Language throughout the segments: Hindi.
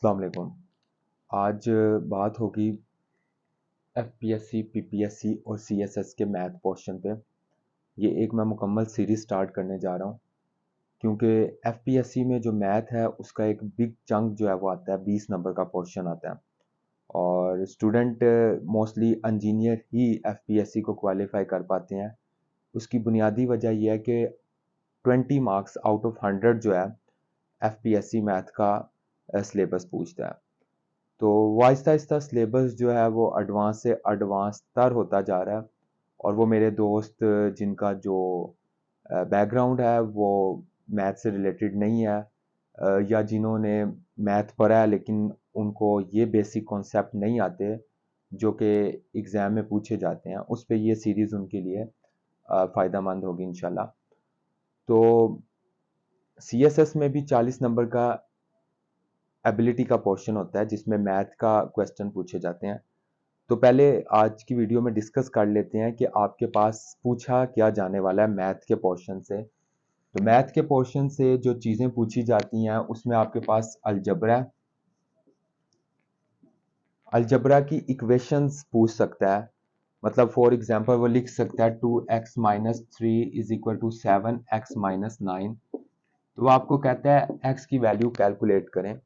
अस्सलाम वालेकुम। आज बात होगी एफपीएससी, पीपीएससी और सीएसएस के मैथ पोर्शन पे। ये एक मैं मुकम्मल सीरीज स्टार्ट करने जा रहा हूँ क्योंकि एफपीएससी में जो मैथ है उसका एक बिग चंक जो है वो आता है, 20 नंबर का पोर्शन आता है और स्टूडेंट मोस्टली इंजीनियर ही एफपीएससी को क्वालिफाई कर पाते हैं। उसकी बुनियादी वजह यह है कि 20 मार्क्स आउट ऑफ 100 जो है एफपीएससी मैथ का सिलेबस पूछता है। तो वो आहिस्ता आहिस्ता सिलेबस जो है वो एडवांस से एडवांस तर होता जा रहा है और वो मेरे दोस्त जिनका जो बैकग्राउंड है वो मैथ से रिलेटेड नहीं है या जिन्होंने मैथ पढ़ा है लेकिन उनको ये बेसिक कॉन्सेप्ट नहीं आते जो कि एग्ज़ाम में पूछे जाते हैं, उस पे ये सीरीज़ उनके लिए फ़ायदेमंद होगी इंशाल्लाह। तो सीएसएस में भी 40 नंबर का एबिलिटी का पोर्शन होता है जिसमें मैथ का क्वेश्चन पूछे जाते हैं। तो पहले आज की वीडियो में डिस्कस कर लेते हैं कि आपके पास पूछा क्या जाने वाला है मैथ के पोर्शन से। तो मैथ के पोर्शन से जो चीज़ें पूछी जाती हैं उसमें आपके पास अलजबरा की इक्वेशंस पूछ सकता है। मतलब फॉर एग्जांपल वो लिख सकता है 2x minus 3 is equal to 7x minus 9। तो वो आपको कहता है x की वैल्यू कैलकुलेट करें।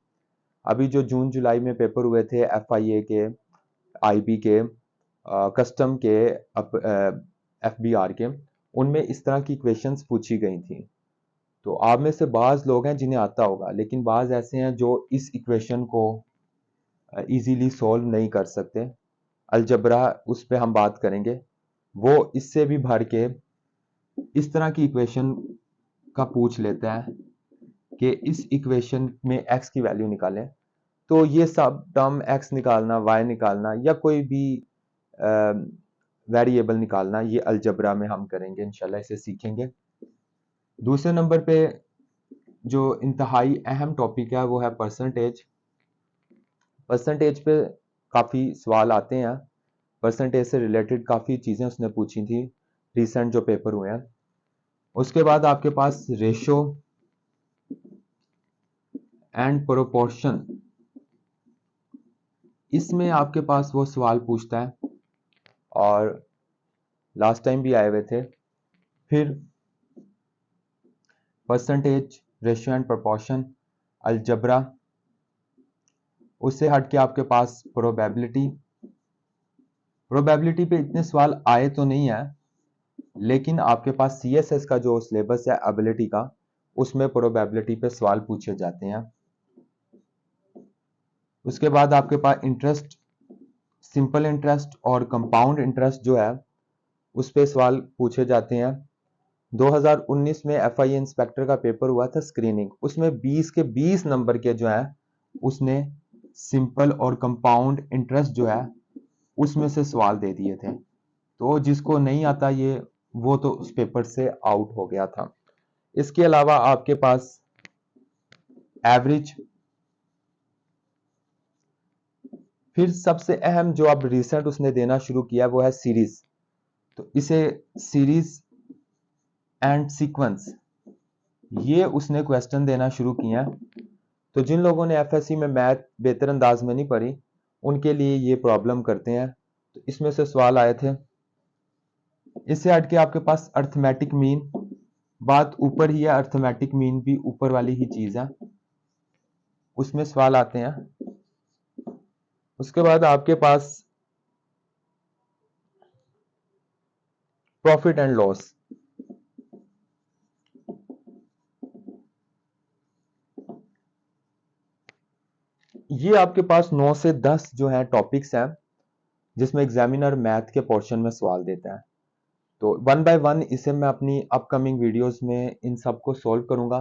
अभी जो जून जुलाई में पेपर हुए थे FIA के, IB के, कस्टम के, FBR के, उनमें इस तरह की इक्वेशंस पूछी गई थी। तो आप में से बाज लोग हैं जिन्हें आता होगा लेकिन बाज ऐसे हैं जो इस इक्वेशन को इजीली सॉल्व नहीं कर सकते। अलजबरा उस पे हम बात करेंगे। वो इससे भी भर के इस तरह की इक्वेशन का पूछ लेता है कि इस इक्वेशन में x की वैल्यू निकालें। तो ये सब टर्म x निकालना, y निकालना या कोई भी वेरिएबल निकालना, ये अलजबरा में हम करेंगे इंशाल्लाह, इसे सीखेंगे। दूसरे नंबर पे जो इंतहाई अहम टॉपिक है वो है परसेंटेज। परसेंटेज पे काफ़ी सवाल आते हैं। परसेंटेज से रिलेटेड काफ़ी चीज़ें उसने पूछी थी रिसेंट जो पेपर हुए हैं। उसके बाद आपके पास रेशो एंड प्रोपोर्शन, इसमें आपके पास वो सवाल पूछता है और लास्ट टाइम भी आए हुए थे। फिर percentage, ratio and proportion, algebra. उससे हट के आपके पास प्रोबेबिलिटी। प्रोबेबिलिटी पे इतने सवाल आए तो नहीं है लेकिन आपके पास सीएसएस का जो सिलेबस है एबिलिटी का, उसमें प्रोबेबिलिटी पे सवाल पूछे जाते हैं। उसके बाद आपके पास इंटरेस्ट, सिंपल इंटरेस्ट और कंपाउंड इंटरेस्ट जो है उस पे सवाल पूछे जाते हैं। 2019 में FIA इंस्पेक्टर का पेपर हुआ था स्क्रीनिंग, उसमें 20 के 20 नंबर के जो है उसने सिंपल और कंपाउंड इंटरेस्ट जो है उसमें से सवाल दे दिए थे। तो जिसको नहीं आता ये, वो तो उस पेपर से आउट हो गया था। इसके अलावा आपके पास एवरेज। फिर सबसे अहम जो अब रिसेंट उसने देना शुरू किया वो है सीरीज। तो इसे सीरीज एंड सीक्वेंस, ये उसने क्वेश्चन देना शुरू किया। तो जिन लोगों ने एफएससी में मैथ बेहतर अंदाज में नहीं पढ़ी उनके लिए ये प्रॉब्लम करते हैं। तो इसमें से सवाल आए थे। इससे हट के आपके पास अर्थमेटिक मीन, बात ऊपर ही है, अर्थमेटिक मीन भी ऊपर वाली ही चीज है, उसमें सवाल आते हैं। उसके बाद आपके पास प्रॉफिट एंड लॉस। ये आपके पास 9 से 10 जो है टॉपिक्स हैं जिसमें एग्जामिनर मैथ के पोर्शन में सवाल देता है। तो वन बाय वन इसे मैं अपनी अपकमिंग वीडियोस में इन सबको सॉल्व करूंगा,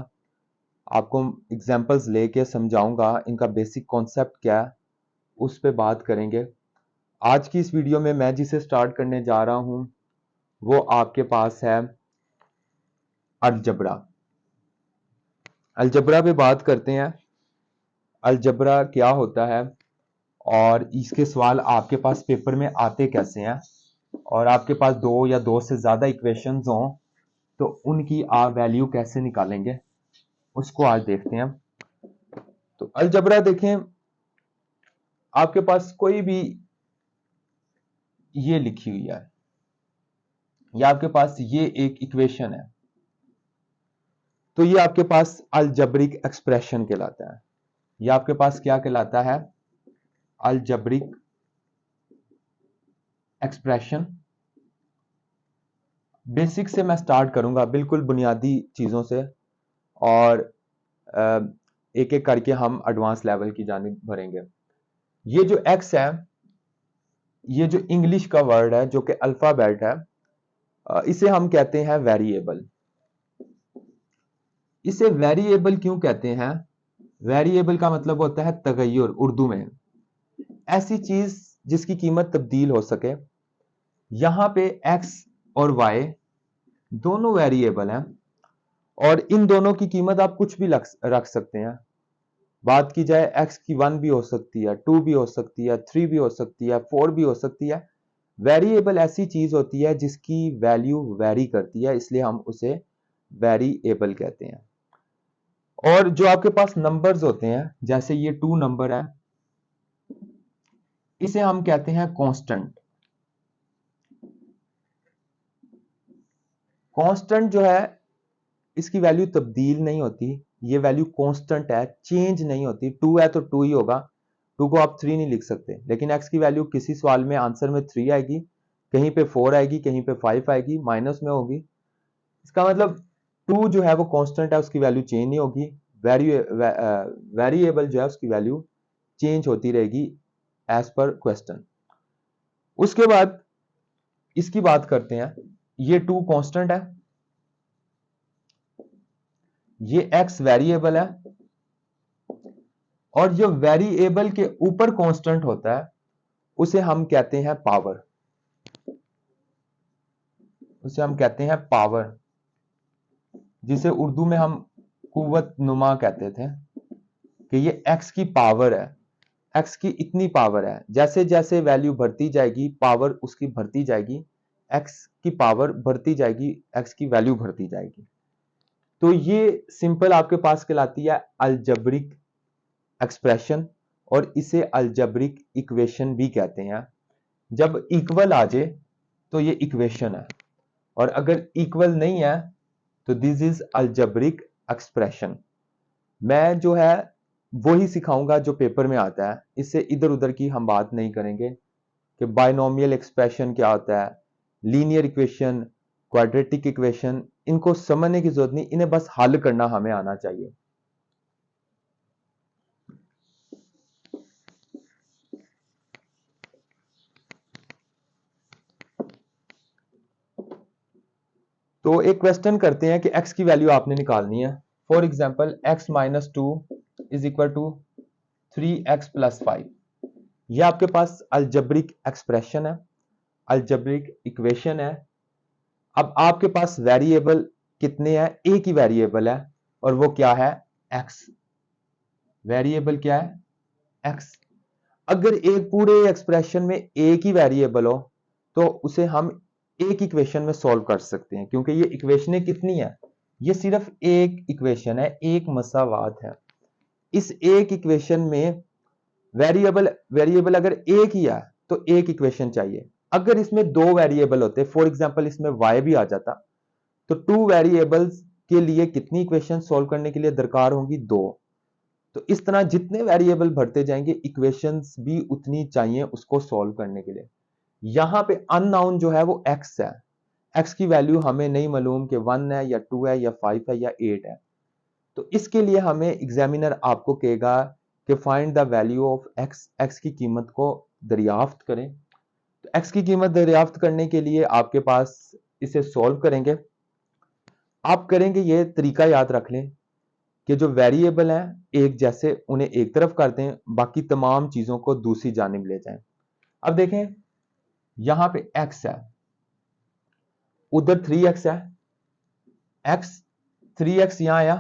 आपको एग्जांपल्स लेके समझाऊंगा, इनका बेसिक कॉन्सेप्ट क्या है उस पे बात करेंगे। आज की इस वीडियो में मैं जिसे स्टार्ट करने जा रहा हूं वो आपके पास है अलजबरा। अलजबरा पे बात करते हैं। अलजबरा क्या होता है और इसके सवाल आपके पास पेपर में आते कैसे हैं, और आपके पास दो या दो से ज्यादा इक्वेशंस हों तो उनकी आप वैल्यू कैसे निकालेंगे, उसको आज देखते हैं। तो अलजबरा देखें, आपके पास कोई भी ये लिखी हुई है, या आपके पास ये एक इक्वेशन है, तो ये आपके पास अलजेब्रिक एक्सप्रेशन कहलाता है। ये आपके पास क्या कहलाता है? Algebraic expression. बेसिक से मैं स्टार्ट करूंगा, बिल्कुल बुनियादी चीजों से, और एक एक करके हम एडवांस लेवल की जानिब बढ़ेंगे। ये जो एक्स है, ये जो इंग्लिश का वर्ड है जो कि अल्फाबेट है, इसे हम कहते हैं वेरिएबल। इसे वेरिएबल क्यों कहते हैं? वेरिएबल का मतलब होता है तगय्युर, उर्दू में ऐसी चीज जिसकी कीमत तब्दील हो सके। यहां पे एक्स और वाई दोनों वेरिएबल हैं, और इन दोनों की कीमत आप कुछ भी रख सकते हैं। बात की जाए, एक्स की 1 भी हो सकती है, 2 भी हो सकती है, 3 भी हो सकती है, 4 भी हो सकती है। वेरिएबल ऐसी चीज होती है जिसकी वैल्यू वेरी करती है, इसलिए हम उसे वेरिएबल कहते हैं। और जो आपके पास नंबर्स होते हैं, जैसे ये 2 नंबर है, इसे हम कहते हैं कांस्टेंट। कांस्टेंट जो है, इसकी वैल्यू तब्दील नहीं होती, ये वैल्यू कांस्टेंट है, चेंज नहीं होती। 2 है तो 2 ही होगा, 2 को आप 3 नहीं लिख सकते। लेकिन एक्स की वैल्यू किसी सवाल में आंसर में 3 आएगी, कहीं पे 4 आएगी, कहीं पे 5 आएगी, माइनस में होगी। इसका मतलब 2 जो है वो कांस्टेंट है, उसकी वैल्यू चेंज नहीं होगी। वेरिएबल जो है उसकी वैल्यू चेंज होती रहेगी एज पर क्वेश्चन। उसके बाद इसकी बात करते हैं। ये 2 कांस्टेंट है, ये x वेरिएबल है, और जो वेरिएबल के ऊपर कांस्टेंट होता है उसे हम कहते हैं पावर। उसे हम कहते हैं पावर, जिसे उर्दू में हम कुव्वत नुमा कहते थे, कि ये x की पावर है, x की इतनी पावर है। जैसे जैसे वैल्यू बढ़ती जाएगी, पावर उसकी बढ़ती जाएगी, x की पावर बढ़ती जाएगी, x की वैल्यू बढ़ती जाएगी। तो ये सिंपल आपके पास कहलाती है अलजेब्रिक एक्सप्रेशन, और इसे अलजेब्रिक इक्वेशन भी कहते हैं। जब इक्वल आ जाए तो ये इक्वेशन है, और अगर इक्वल नहीं है तो दिस इज अलजेब्रिक एक्सप्रेशन। मैं जो है वही सिखाऊंगा जो पेपर में आता है, इससे इधर उधर की हम बात नहीं करेंगे कि बाइनोमियल एक्सप्रेशन क्या होता है, लीनियर इक्वेशन, क्वाड्रेटिक इक्वेशन, इनको समझने की जरूरत नहीं, इन्हें बस हल करना हमें आना चाहिए। तो एक क्वेश्चन करते हैं कि x की वैल्यू आपने निकालनी है। For example x minus 2 is equal to 3x plus 5। यह आपके पास अलजेब्रिक एक्सप्रेशन है, अलजेब्रिक इक्वेशन है। अब आपके पास वेरिएबल कितने हैं? एक ही वेरिएबल है, और वो क्या है? x। वेरिएबल क्या है? x। अगर एक पूरे एक्सप्रेशन में एक ही वेरिएबल हो तो उसे हम एक इक्वेशन में सॉल्व कर सकते हैं, क्योंकि ये इक्वेशनें कितनी है? ये सिर्फ एक इक्वेशन है, एक मसावात है। इस एक इक्वेशन में वेरिएबल वेरिएबल अगर एक ही है तो एक इक्वेशन चाहिए। अगर इसमें 2 वेरिएबल होते, फॉर एग्जांपल इसमें y भी आ जाता, तो 2 वेरिएबल्स के लिए कितनी इक्वेशन सॉल्व करने के लिए दरकार होंगी? 2। तो इस तरह जितने वेरिएबल बढ़ते जाएंगे, इक्वेशंस भी उतनी चाहिए उसको सॉल्व करने के लिए। यहां पे अननोन जो है वो x है, x की वैल्यू हमें नहीं मालूम कि 1 है या 2 है या 5 है या 8 है। तो इसके लिए हमें एग्जामिनर आपको कहेगा कि find the value of x, x की कीमत को दरियाफ्त करें। तो x की कीमत दरियाफ्त करने के लिए आपके पास इसे सॉल्व करेंगे। आप करेंगे ये तरीका याद रख लें कि जो वेरिएबल हैं एक जैसे, उन्हें एक तरफ कर दें, बाकी तमाम चीजों को दूसरी जानिब ले जाएं। अब देखें, यहां पे x है, उधर 3x है, x 3x यहां आया,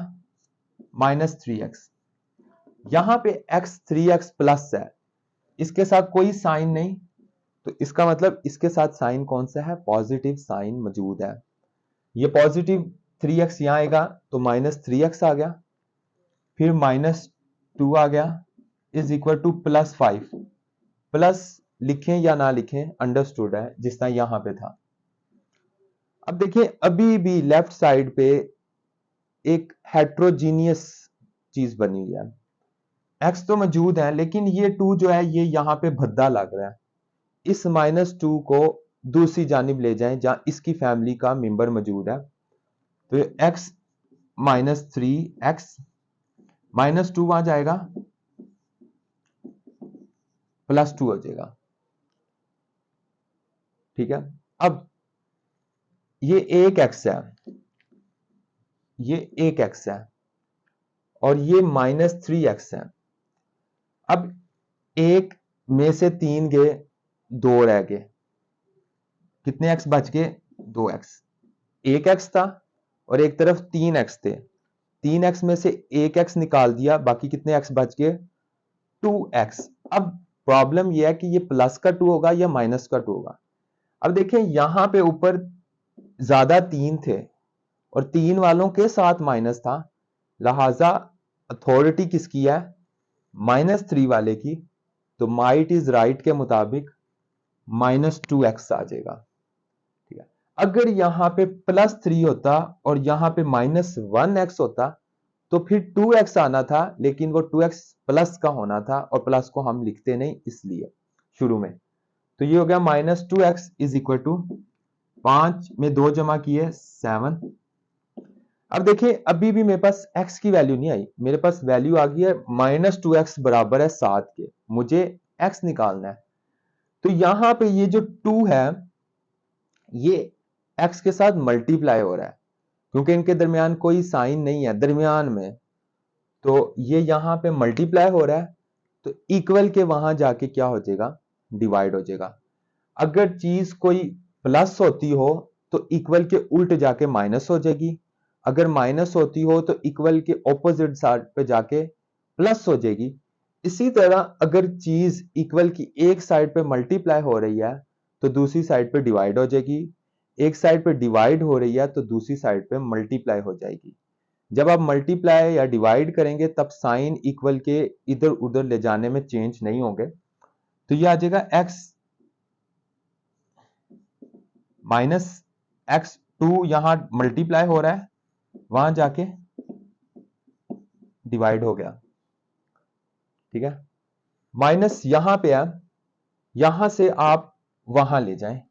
माइनस 3x। यहां पे x 3x प्लस है, इसके साथ कोई साइन नहीं, तो इसका मतलब इसके साथ साइन कौन सा है? पॉजिटिव साइन मौजूद है। ये पॉजिटिव 3x यहां आएगा तो माइनस 3x आ गया, फिर माइनस 2 आ गया, is equal two plus 5। Plus लिखें या ना लिखें अंडरस्टूड है, जिस तरह यहां पे था। अब देखिए अभी भी लेफ्ट साइड पे एक हेट्रोजीनियस चीज बनी हुई है। एक्स तो मौजूद है लेकिन ये 2 जो है ये यहां पे भद्दा लग रहा है। इस -2 को दूसरी जानिब ले जाएं जहां इसकी फैमिली का मेंबर मौजूद है। तो ये x -3 x -2 वहां जाएगा, +2 हो जाएगा। ठीक है, अब ये एक x है, ये एक x है और ये -3x है। अब एक में से 3 गए, 2 रह गए, कितने x बच गए? 2x। एक x था और एक तरफ 3x थे, 3x में से एक x निकाल दिया, बाकी कितने x बच गए? 2x। अब प्रॉब्लम यह है कि ये प्लस का 2 होगा या माइनस का 2 होगा। अब देखें यहां पे ऊपर ज्यादा 3 थे और 3 वालों के साथ माइनस था, लिहाजा अथॉरिटी किसकी है? -3 वाले की। तो माइट इज राइट के मुताबिक -2x आ जाएगा। ठीक है, अगर यहां पे +3 होता और यहां पे -1x होता तो फिर 2x आना था, लेकिन वो 2x प्लस का होना था और प्लस को हम लिखते नहीं इसलिए शुरू में। तो ये हो गया -2x इज इक्वल टू 5 में 2 जमा किए 7। अब देखिए अभी भी मेरे पास x की वैल्यू नहीं आई, मेरे पास वैल्यू आ गई है -2x बराबर है 7 के। मुझे x निकालना है। तो यहां पे ये जो 2 है ये x के साथ मल्टीप्लाई हो रहा है, क्योंकि इनके दरमियान कोई साइन नहीं है दरमियान में, तो ये यहां पे मल्टीप्लाई हो रहा है। तो इक्वल के वहां जाके क्या हो जाएगा? डिवाइड हो जाएगा। अगर चीज कोई प्लस होती हो तो इक्वल के उल्ट जाके माइनस हो जाएगी, अगर माइनस होती हो तो इक्वल के ऑपोजिट साइड पे जाके प्लस हो जाएगी। इसी तरह अगर चीज इक्वल की एक साइड पे मल्टीप्लाई हो रही है तो दूसरी साइड पे डिवाइड हो जाएगी, एक साइड पे डिवाइड हो रही है तो दूसरी साइड पे मल्टीप्लाई हो जाएगी। जब आप मल्टीप्लाई या डिवाइड करेंगे तब साइन इक्वल के इधर उधर ले जाने में चेंज नहीं होंगे। तो ये आ जाएगा x -x2 यहां मल्टीप्लाई हो रहा है, वहां जाके डिवाइड हो गया। ठीक है, माइनस यहां पे है, यहां से आप वहां ले जाएं,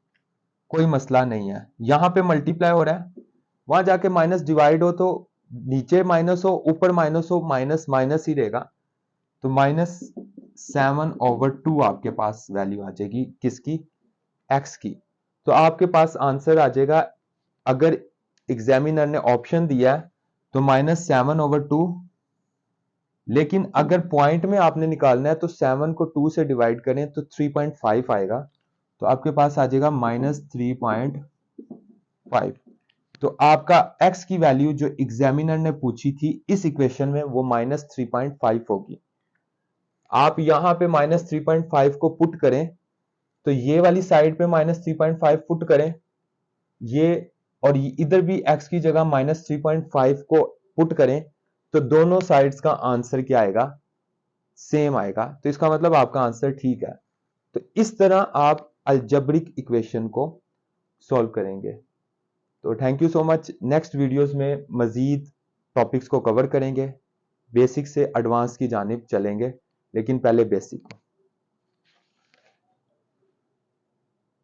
कोई मसला नहीं है। यहां पे मल्टीप्लाई हो रहा है, वहां जाके माइनस डिवाइड हो तो नीचे माइनस हो ऊपर माइनस हो, माइनस माइनस ही रहेगा। तो -7/2 आपके पास वैल्यू आ जाएगी किसकी? x की। तो आपके पास आंसर आ जाएगा, अगर एग्जामिनर ने ऑप्शन दिया है तो -7/2, लेकिन अगर पॉइंट में आपने निकालना है तो 7 को 2 से डिवाइड करें तो 3.5 आएगा। तो आपके पास आ जाएगा -3.5। तो आपका x की वैल्यू जो एग्जामिनर ने पूछी थी इस इक्वेशन में वो -3.5 होगी। आप यहां पे -3.5 को पुट करें तो ये वाली साइड पे -3.5 पुट करें, ये और इधर भी x की जगह -3.5 को पुट करें तो दोनों साइड्स का आंसर क्या आएगा? सेम आएगा। तो इसका मतलब आपका आंसर ठीक है। तो इस तरह आप अलजेब्रिक इक्वेशन को सॉल्व करेंगे। तो thank you so much. Next videos में मजीद टॉपिक्स को कवर करेंगे, बेसिक से एडवांस की जानिब चलेंगे, लेकिन पहले बेसिक को